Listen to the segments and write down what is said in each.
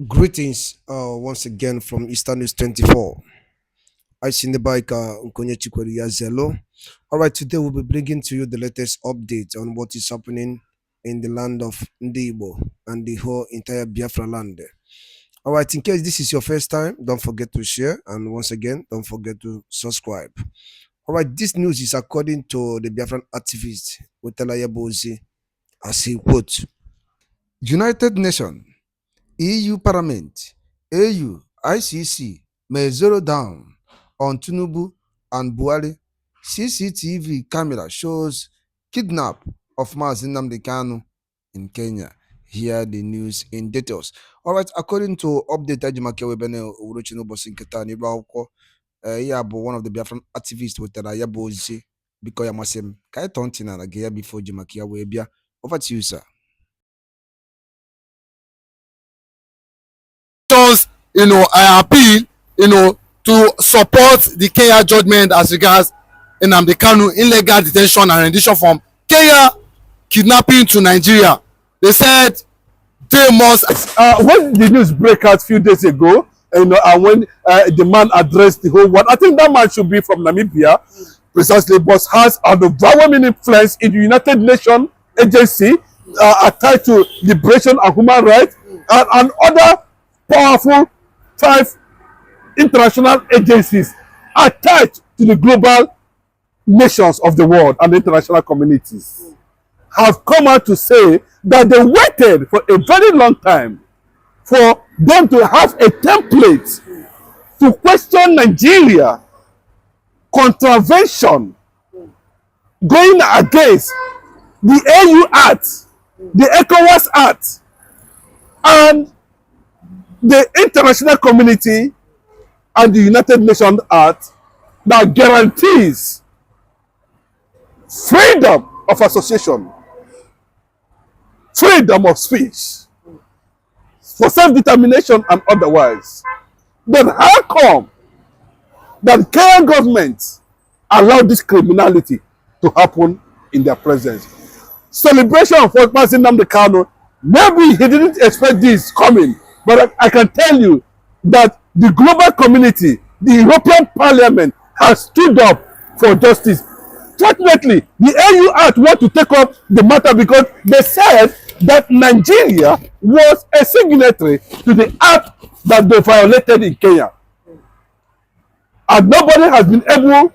Greetings once again from Eastern News 24. I see the bike Nkonye Chikweri Yazelo. Alright, today we'll be bringing to you the latest update on what is happening in the land of Ndibo and the whole entire Biafra land. Alright, in case this is your first time, don't forget to share, and once again, don't forget to subscribe. Alright, this news is according to the Biafran activist Wetala Yabozi, as he quotes, United Nations, EU Parliament, AU, ICC may zero down on Tinubu and Buhari. CCTV camera shows kidnap of Nnamdi Kanu in Kenya. Hear the news in details. All right, according to update Ajimake Webene Uruchino Bosinketa Nibauko, one of the Biafran activists with the Yabozi, because I must say, Kai Tontina Gaya before Jimakia Webia. Over to you, sir. I appeal, to support the Kenya judgment as regards Nnamdi Kanu illegal detention and rendition from Kenya kidnapping to Nigeria. They said they must. When the news broke out a few days ago, and when the man addressed the whole world, I think that man should be from Namibia, precisely, but has an overwhelming influence in the United Nations agency attached to liberation and human rights and other powerful 5 international agencies attached to the global nations of the world and the international communities have come out to say that they waited for a very long time for them to have a template to question Nigeria contravention going against the AU Act, the ECOWAS Act, and the international community and the United Nations Act that guarantees freedom of association, freedom of speech, for self-determination and otherwise. Then how come that Kenyan government allowed this criminality to happen in their presence? Celebration of what passing Nnamdi Kanu, maybe he didn't expect this coming, but I can tell you that the global community, the European Parliament, has stood up for justice. Fortunately, the AU Act want to take up the matter because they said that Nigeria was a signatory to the act that they violated in Kenya. And nobody has been able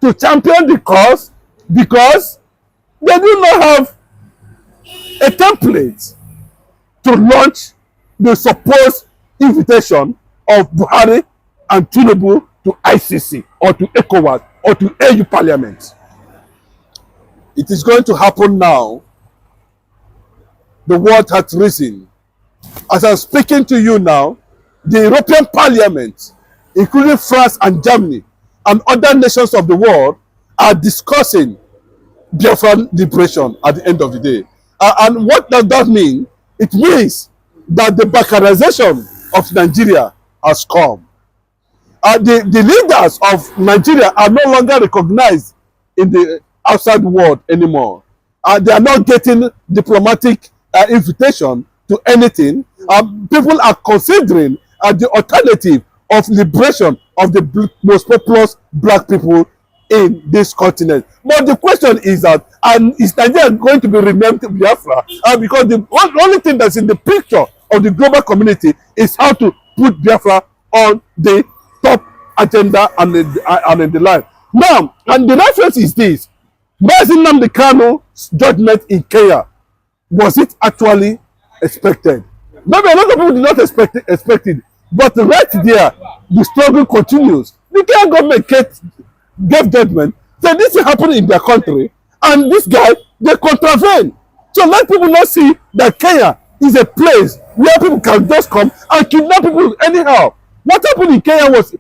to champion the cause because they do not have a template to launch the supposed invitation of Buhari and Tinubu to ICC or to ECOWAS or to AU Parliament. It is going to happen now. The world has risen. As I'm speaking to you now, the European Parliament, including France and Germany and other nations of the world, are discussing Biafran liberation at the end of the day. And what does that mean? It means that the Balkanization of Nigeria has come. The leaders of Nigeria are no longer recognized in the outside world anymore. They are not getting diplomatic invitation to anything. People are considering the alternative of liberation of the most populous black people in this continent. But the question is that, and is Nigeria going to be renamed Biafra? Because the only thing that's in the picture of the global community is how to put Biafra on the top agenda and in the line. Now, and the reference is this: Nnamdi Kanu's judgment in Kenya, was it actually expected? Maybe a lot of people did not expect it, but right there, the struggle continues. The Kenyan government gave judgment, said this will happen in their country, and this guy, they contravene. So let people not see that Kenya is a place where people can just come and kidnap people anyhow. What happened in Kenya was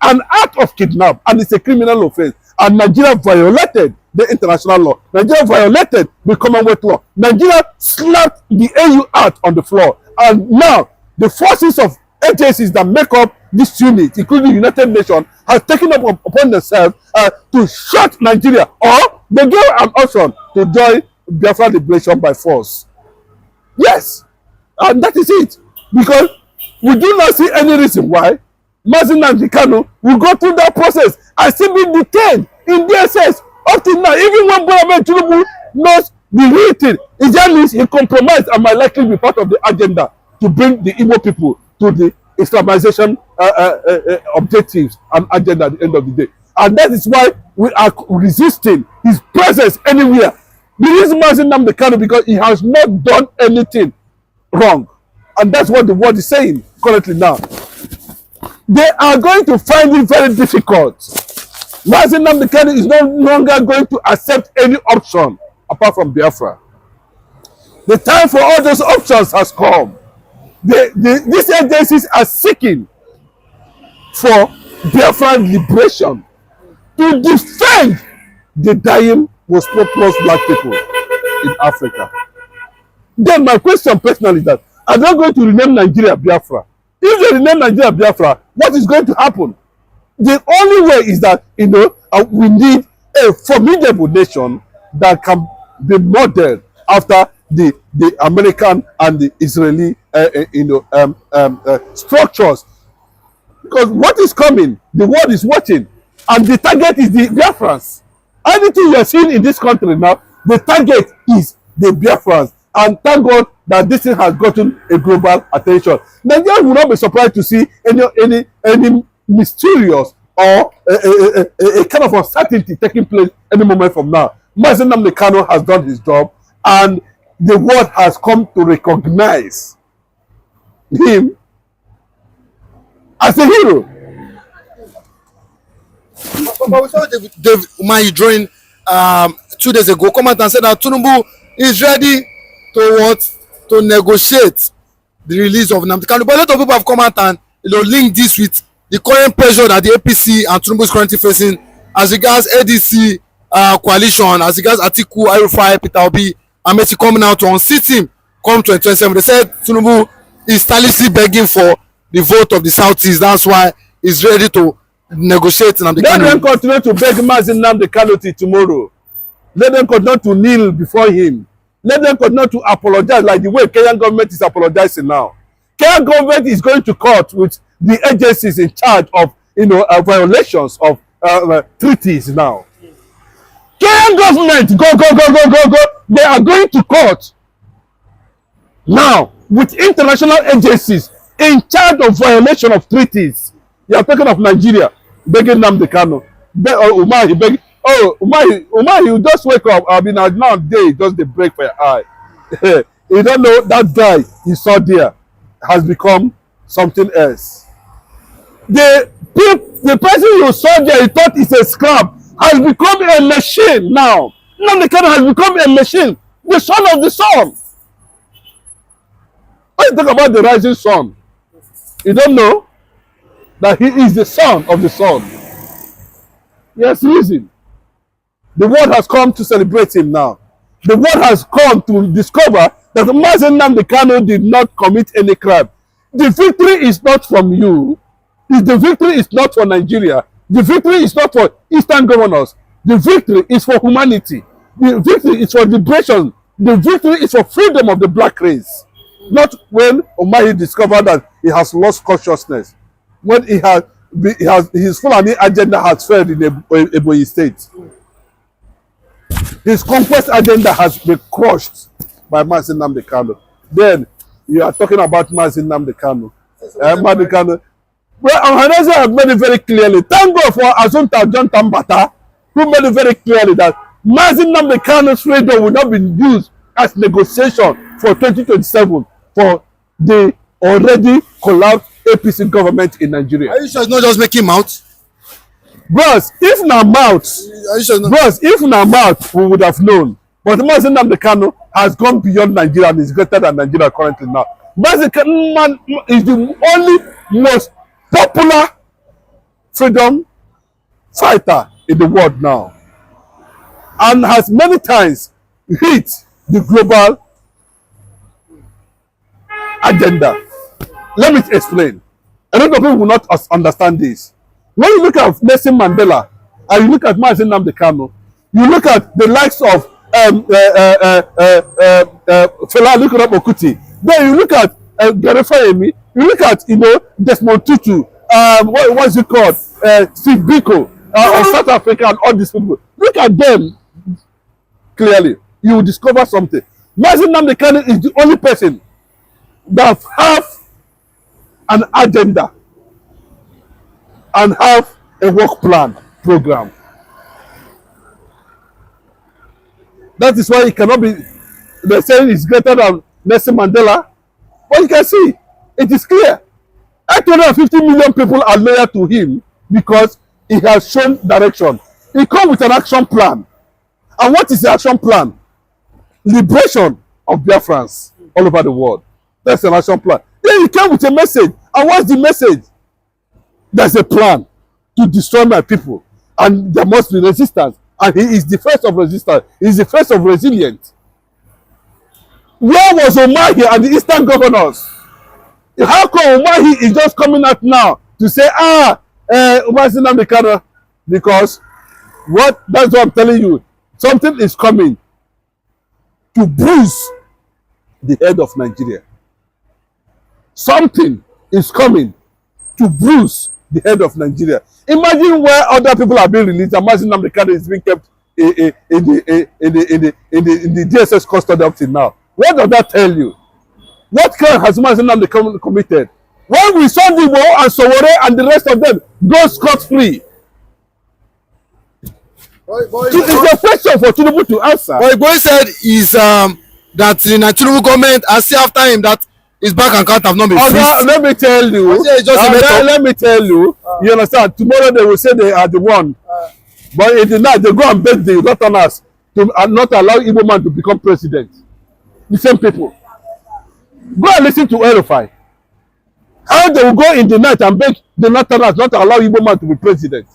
an act of kidnap, and it's a criminal offense. And Nigeria violated the international law. Nigeria violated the Commonwealth law. Nigeria slapped the AU Act on the floor. And now, the forces of agencies that make up this unit, including the United Nations, have taken up upon themselves to shut Nigeria, or they gave an option to join Biafra liberation by force. Yes, and that is it. because we do not see any reason why Nnamdi Kanu will go through that process and still be detained in DSS up till now. Even when Bola Tinubu knows the real thing, it just means he compromised and might likely be part of the agenda to bring the Igbo people to the Islamization objectives and agenda at the end of the day. And that is why we are resisting his presence anywhere. The reason why Nnamdi Kanu, because he has not done anything wrong. And that's what the world is saying currently now. They are going to find it very difficult. Nnamdi Kanu is no longer going to accept any option apart from Biafra. The time for all those options has come. These agencies are seeking for Biafran liberation to defend the dying, most populous black people in Africa. Then my question personally is that, are they going to rename Nigeria Biafra? If they rename Nigeria Biafra, what is going to happen? The only way is that, we need a formidable nation that can be modeled after the American and the Israeli structures. Because what is coming, the world is watching, and the target is the Biafrans. Anything you are seeing in this country now, the target is the Biafrans. And thank God that this thing has gotten a global attention. Nigerians will not be surprised to see any mysterious or a kind of uncertainty taking place any moment from now. Nnamdi Kanu has done his job, and the world has come to recognize him as a hero. But we saw David Umahi drawing 2 days ago come out and said that Tinubu is ready to negotiate the release of Nnamdi Kanu. But a lot of people have come out and link this with the current pressure that the APC and Tinubu is currently facing as regards ADC coalition, as regards Atiku, El-Rufai, Peter Obi, and Messi coming out to unseat him come 2027. They said Tinubu is tirelessly begging for the vote of the Southeast. That's why he's ready to negotiate Nnamdi Kanu. Let them continue to beg Nnamdi Kanu till tomorrow. Let them continue to kneel before him. Let them continue to apologize like the way Kenyan government is apologizing now. Kenyan government is going to court with the agencies in charge of violations of treaties now. Kenyan government go. They are going to court now with international agencies in charge of violation of treaties. You are talking of Nigeria begging Nnamdi Kanu. Umahi begging. Oh, Umahi, you just wake up. I mean, now day just the break for your eye. You don't know that guy you saw there has become something else. The person you saw there, you thought is a scrap, has become a machine now. Nnamdi Kanu has become a machine, the son of the sun. When you talk about the rising sun, you don't know that he is the son of the sun. Yes, reason. The world has come to celebrate him now. The world has come to discover that Nnamdi Kanu did not commit any crime. The victory is not from you. The victory is not for Nigeria. The victory is not for Eastern governors. The victory is for humanity. The victory is for liberation. The victory is for freedom of the black race. Not when Umahi discovered that he has lost consciousness. When his Fulani agenda has failed in Ebonyi State. His conquest agenda has been crushed by Nnamdi Kanu. Then you are talking about Nnamdi Kanu. Nnamdi Kanu. Well, Ohaneze have made it very clearly. Thank God for Azunta John Tambata, who made it very clearly that Nnamdi Kanu's freedom will not be used as negotiation for 2027 for the already collapsed APC government in Nigeria. Are you sure it's not just making mouth? Bros, if na mouth, we would have known. But Nnamdi Kanu has gone beyond Nigeria and is greater than Nigeria currently now. Nnamdi Kanu is the only most popular freedom fighter in the world now, and has many times hit the global agenda. Let me explain. A lot of people will not understand this. When you look at Nelson Mandela and you look at Nnamdi Kanu, you look at the likes of Fela Olukorapo Kuti, then you look at verify me. You look at Desmond Tutu, what's it called, Steve Biko, of South Africa, and all these people. Look at them clearly. You will discover something. Mazi Nnamdi Kanu is the only person that have an agenda and have a work plan program. That is why he cannot be. They're saying he's greater than Nelson Mandela, but you can see it is clear. 850 million people are loyal to him because he has shown direction. He comes with an action plan. And what is the action plan? Liberation of Biafrans all over the world. That's an action plan. Then he came with a message. And what's the message? There's a plan to destroy my people. And there must be resistance. And he is the first of resistance. He is the first of resilience. Where was Omahi and the Eastern governors? How come Omahi is just coming out now to say, Umahi Nnamdi Kanu? Because that's what I'm telling you. Something is coming to bruise the head of Nigeria. Something is coming to bruise the head of Nigeria. Imagine where other people are being released and Umahi Nnamdi Kanu is being kept in the DSS custody up till now. What does that tell you? What crime has Umahi Nnamdi committed? When we saw the war and Sowore and the rest of them go scot-free. It's a question for Tinubu to answer. But Igboho said is that the Tinubu government has still after him that his bank account have not been freezed. Let me tell you. Let me tell you. You understand? Tomorrow they will say they are the one. But in the night they go and beg the Northerners to not allow Igbo man to become president. The same people. Go and listen to Erufai. How they will go in the night and beg the Northerners not to allow Igbo man to be president.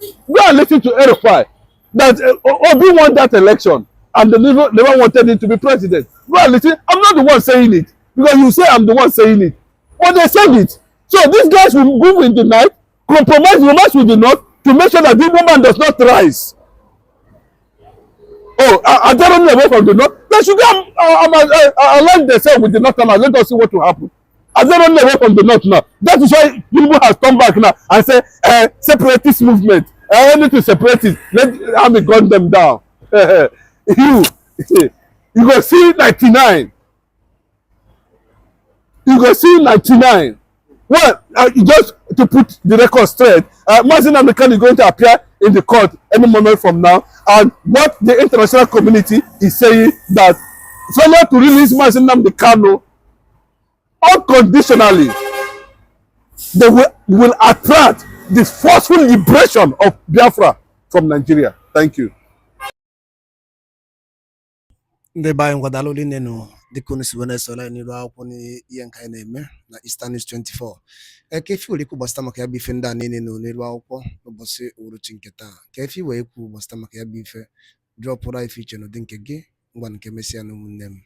Go and listen to Erufai. That Obi won that election and they never wanted him to be president. Go and listen. I'm not the one saying it. Because you say I'm the one saying it. But they said it. So these guys will move in the night, romance with the North to make sure that the woman does not rise. Oh, are they running away from the North? They should go align themselves with the North and let us see what will happen. Are they running away from the North now? That is why people have come back now and say, separatist movement. I need to separate it. Let me gun them down. You go see 99. You go see 99. Well, just to put the record straight, Umahi Nnamdi Kanu is going to appear in the court any moment from now. And what the international community is saying that failure to release Umahi Nnamdi Kanu unconditionally, they will attract the forceful liberation of Biafra from Nigeria. Thank you. Ndị be anyị ngwadalụ ole nenu dịka unu si wee na-esola n'iru akwụkwọ n'ihe nke anyị na-eme na Eastern News 24. Ka efi were ikwu gbasịta maka ya bụ ife ndị a niile nọ n'iru akwụkwọ n'ụbọchị uhuruchi nke taa. Ka efi wee ikwu gbasịta maka ya bụ ife drọpụrụ ife iche n'ụdị nke gị ngwa nke mesịa na ụmụnne m.